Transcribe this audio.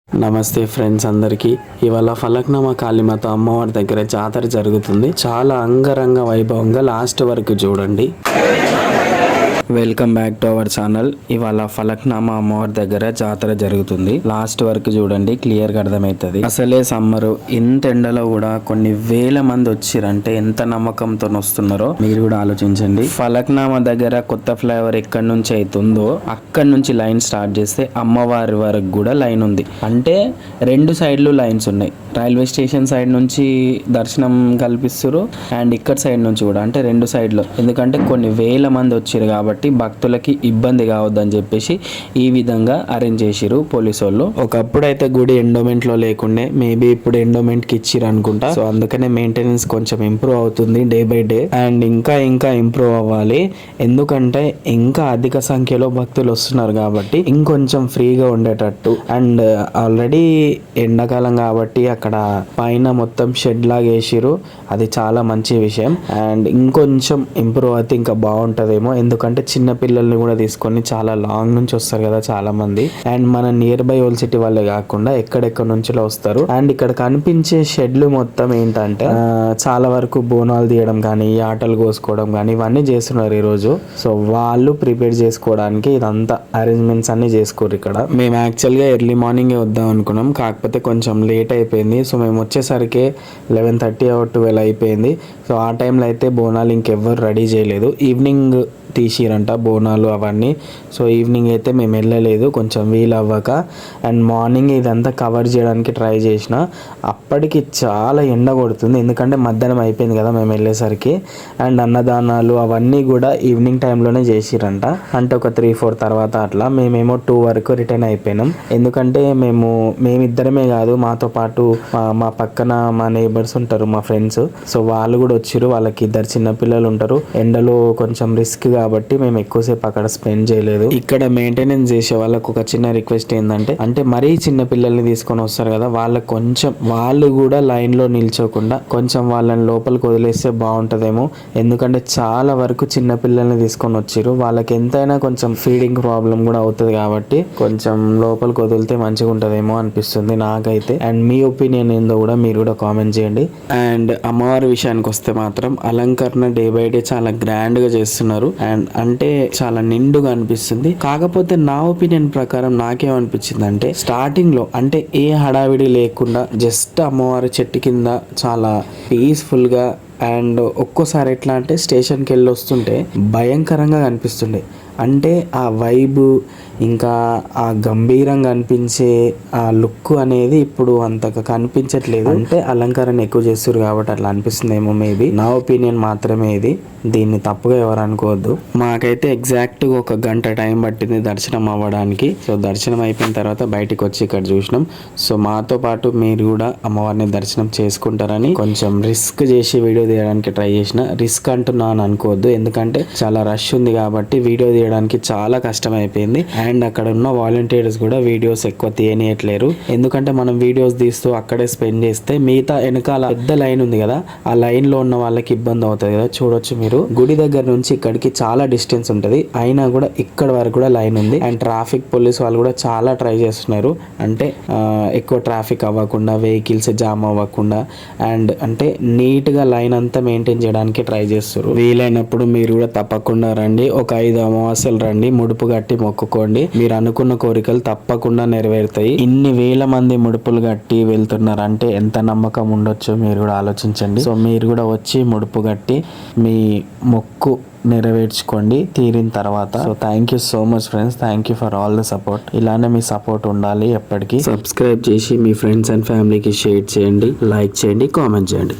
నమస్తే ఫ్రెండ్స్ అందరికీ. ఇవాళ ఫలక్నామా కాళీమాత అమ్మవారి దగ్గర జాతర జరుగుతుంది. చాలా అంగరంగ వైభవంగా లాస్ట్ వరకు చూడండి. Welcome back to our channel. ఇవాళ ఫలక్నామా అమ్మవారి దగ్గర జాతర జరుగుతుంది. లాస్ట్ వరకు చూడండి, క్లియర్ గా అర్థమవుతుంది. అసలే సమ్మరు, ఇంత ఎండలో కూడా కొన్ని వేల మంది వచ్చిరంటే ఎంత నమ్మకంతో వస్తున్నారో మీరు కూడా ఆలోచించండి. ఫలక్నామా దగ్గర కొత్త ఫ్లైఓవర్ ఎక్కడి నుంచి అవుతుందో అక్కడి నుంచి లైన్ స్టార్ట్ చేస్తే అమ్మవారి వరకు కూడా లైన్ ఉంది. అంటే రెండు సైడ్లు లైన్స్ ఉన్నాయి. రైల్వే స్టేషన్ సైడ్ నుంచి దర్శనం కల్పిస్తారు అండ్ ఇక్కడ సైడ్ నుంచి కూడా, అంటే రెండు సైడ్లు. ఎందుకంటే కొన్ని వేల మంది వచ్చారు కాబట్టి భక్తులకి ఇబ్బంది కావద్దని చెప్పేసి ఈ విధంగా అరేంజ్ చేసిరు పోలీసు వాళ్ళు. ఒకప్పుడు అయితే గుడి ఎండోమెంట్ లో లేకుండే, మేబీ ఇప్పుడు ఎండోమెంట్ కి ఇచ్చిరు అనుకుంటా. సో అందుకనే మెయింటెనెన్స్ కొంచెం ఇంప్రూవ్ అవుతుంది డే బై డే అండ్ ఇంకా ఇంప్రూవ్ అవ్వాలి. ఎందుకంటే ఇంకా అధిక సంఖ్యలో భక్తులు వస్తున్నారు కాబట్టి ఇంకొంచెం ఫ్రీగా ఉండేటట్టు. అండ్ ఆల్రెడీ ఎండాకాలం కాబట్టి అక్కడ పైన మొత్తం షెడ్ లాగా వేసిరు, అది చాలా మంచి విషయం. అండ్ ఇంకొంచెం ఇంప్రూవ్ అయితే ఇంకా బాగుంటదేమో, ఎందుకంటే చిన్న పిల్లల్ని కూడా తీసుకొని చాలా లాంగ్ నుంచి వస్తారు కదా చాలా మంది. అండ్ మన నియర్ బై ఓల్డ్ సిటీ వాళ్ళే కాకుండా ఎక్కడెక్కడ నుంచి వస్తారు. అండ్ ఇక్కడ కనిపించే షెడ్లు మొత్తం ఏంటంటే చాలా వరకు బోనాలు తీయడం కానీ, ఆటలు కోసుకోవడం కానీ ఇవన్నీ చేస్తున్నారు ఈ రోజు. సో వాళ్ళు ప్రిపేర్ చేసుకోవడానికి ఇదంతా అరేంజ్మెంట్స్ అన్ని చేసుకోరు ఇక్కడ. మేము యాక్చువల్ గా ఎర్లీ మార్నింగ్ వద్దాం అనుకున్నాం, కాకపోతే కొంచెం లేట్ అయిపోయింది. సో మేము వచ్చేసరికి 11:30 or 12 అయిపోయింది. సో ఆ టైంలో అయితే బోనాలు ఇంకెవ్వరు రెడీ చేయలేదు. ఈవినింగ్ తీసిరంట బోనాలు అవన్నీ. సో ఈవినింగ్ అయితే మేము వెళ్ళలేదు, కొంచెం వీలు అవ్వక. అండ్ మార్నింగ్ ఇదంతా కవర్ చేయడానికి ట్రై చేసిన, అప్పటికి చాలా ఎండ కొడుతుంది. ఎందుకంటే మధ్యాహ్నం అయిపోయింది కదా మేము వెళ్ళేసరికి. అండ్ అన్నదానాలు అవన్నీ కూడా ఈవినింగ్ టైంలోనే చేసిరంట, అంటే ఒక 3-4 తర్వాత అట్లా. మేమేమో 2 వరకు రిటర్న్ అయిపోయినాం. ఎందుకంటే మేమిద్దరమే కాదు, మాతో పాటు మా పక్కన మా నేబర్స్ ఉంటారు, మా ఫ్రెండ్స్. సో వాళ్ళు కూడా వచ్చారు, వాళ్ళకి 2 చిన్న పిల్లలు ఉంటారు. ఎండలో కొంచెం రిస్క్ కాబట్టి మేము ఎక్కువసేపు అక్కడ స్పెండ్ చేయలేదు. ఇక్కడ మెయింటెనెన్స్ చేసే వాళ్ళకు ఒక చిన్న రిక్వెస్ట్ ఏంటంటే, అంటే మరీ చిన్న పిల్లల్ని తీసుకొని వస్తారు కదా, వాళ్ళకి కొంచెం వాళ్ళు కూడా లైన్ లో నిల్చోకుండా కొంచెం వాళ్ళని లోపలికి వదిలేస్తే బాగుంటదేమో. ఎందుకంటే చాలా వరకు చిన్న పిల్లల్ని తీసుకొని వచ్చారు, వాళ్ళకి ఎంతైనా కొంచెం ఫీడింగ్ ప్రాబ్లం కూడా అవుతుంది కాబట్టి కొంచెం లోపలికి వదిలితే మంచిగా ఉంటదేమో అనిపిస్తుంది నాకైతే. అండ్ మీ ఒపీనియన్ ఏందో కూడా మీరు కూడా కామెంట్ చేయండి. అండ్ అమ్మవారి విషయానికి వస్తే మాత్రం అలంకరణ డే బై డే చాలా గ్రాండ్ గా చేస్తున్నారు. అండ్ అంటే చాలా నిండుగా అనిపిస్తుంది. కాకపోతే నా ఒపీనియన్ ప్రకారం నాకేమనిపించింది అంటే, స్టార్టింగ్ లో అంటే ఏ హడావిడి లేకుండా జస్ట్ అమ్మవారి చెట్టు కింద చాలా పీస్ఫుల్ గా, అండ్ ఒక్కోసారి ఎట్లా అంటే స్టేషన్కి వెళ్ళి వస్తుంటే భయంకరంగా కనిపిస్తుండే. అంటే ఆ వైబ్ ఇంకా ఆ గంభీరంగా అనిపించే ఆ లుక్ అనేది ఇప్పుడు అంతగా కనిపించట్లేదు. అంటే అలంకరణ ఎక్కువ చేస్తారు కాబట్టి అట్లా అనిపిస్తుందేమో, మేబీ నా ఒపీనియన్ మాత్రమే ఇది, దీన్ని తప్పుగా ఎవరు అనుకోవద్దు. మాకైతే ఎగ్జాక్ట్గా 1 గంట టైం పట్టింది దర్శనం అవ్వడానికి. సో దర్శనం అయిపోయిన తర్వాత బయటికి వచ్చి ఇక్కడ చూసినాం. సో మాతో పాటు మీరు కూడా అమ్మవారిని దర్శనం చేసుకుంటారని కొంచెం రిస్క్ చేసి వీడియో తీయడానికి ట్రై చేసిన. రిస్క్ అంటున్నాను అనుకోవద్దు, ఎందుకంటే చాలా రష్ ఉంది కాబట్టి వీడియో తీయడానికి చాలా కష్టం అయిపోయింది. అండ్ అక్కడ ఉన్న వాలంటీర్స్ కూడా వీడియోస్ ఎక్కువ తీయనియట్లేరు, ఎందుకంటే మనం వీడియోస్ తీస్తూ అక్కడే స్పెండ్ చేస్తే మిగతా వెనకాల పెద్ద లైన్ ఉంది కదా, ఆ లైన్ లో ఉన్న వాళ్ళకి ఇబ్బంది అవుతుంది కదా. చూడొచ్చు మీరు, గుడి దగ్గర నుంచి ఇక్కడికి చాలా డిస్టెన్స్ ఉంటది, అయినా కూడా ఇక్కడ వరకు కూడా లైన్ ఉంది. అండ్ ట్రాఫిక్ పోలీస్ వాళ్ళు కూడా చాలా ట్రై చేస్తున్నారు, అంటే ఎక్కువ ట్రాఫిక్ అవ్వకుండా, వెహికల్స్ జామ్ అవ్వకుండా, అండ్ అంటే నీట్ గా లైన్ అంతా మెయింటైన్ చేయడానికి ట్రై చేస్తారు. వీలైనప్పుడు మీరు కూడా తప్పకుండా రండి, ఒక 5 అమావాస్యలు రండి, ముడుపు కట్టి మొక్కుకోండి. మీరు అనుకున్న కోరికలు తప్పకుండా నెరవేరుతాయి. ఇన్ని వేల మంది ముడుపులు కట్టి వెళ్తున్నారంటే ఎంత నమ్మకం ఉండొచ్చో మీరు కూడా ఆలోచించండి. సో మీరు కూడా వచ్చి ముడుపు కట్టి మీ మొక్కు నెరవేర్చుకోండి తీరిన తర్వాత. So thank you so much friends, thank you for all the support. ఇలానే మీ సపోర్ట్ ఉండాలి ఎప్పటికీ. సబ్స్క్రైబ్ చేసి మీ ఫ్రెండ్స్ అండ్ ఫ్యామిలీకి షేర్ చేయండి, లైక్ చేయండి, కామెంట్ చేయండి.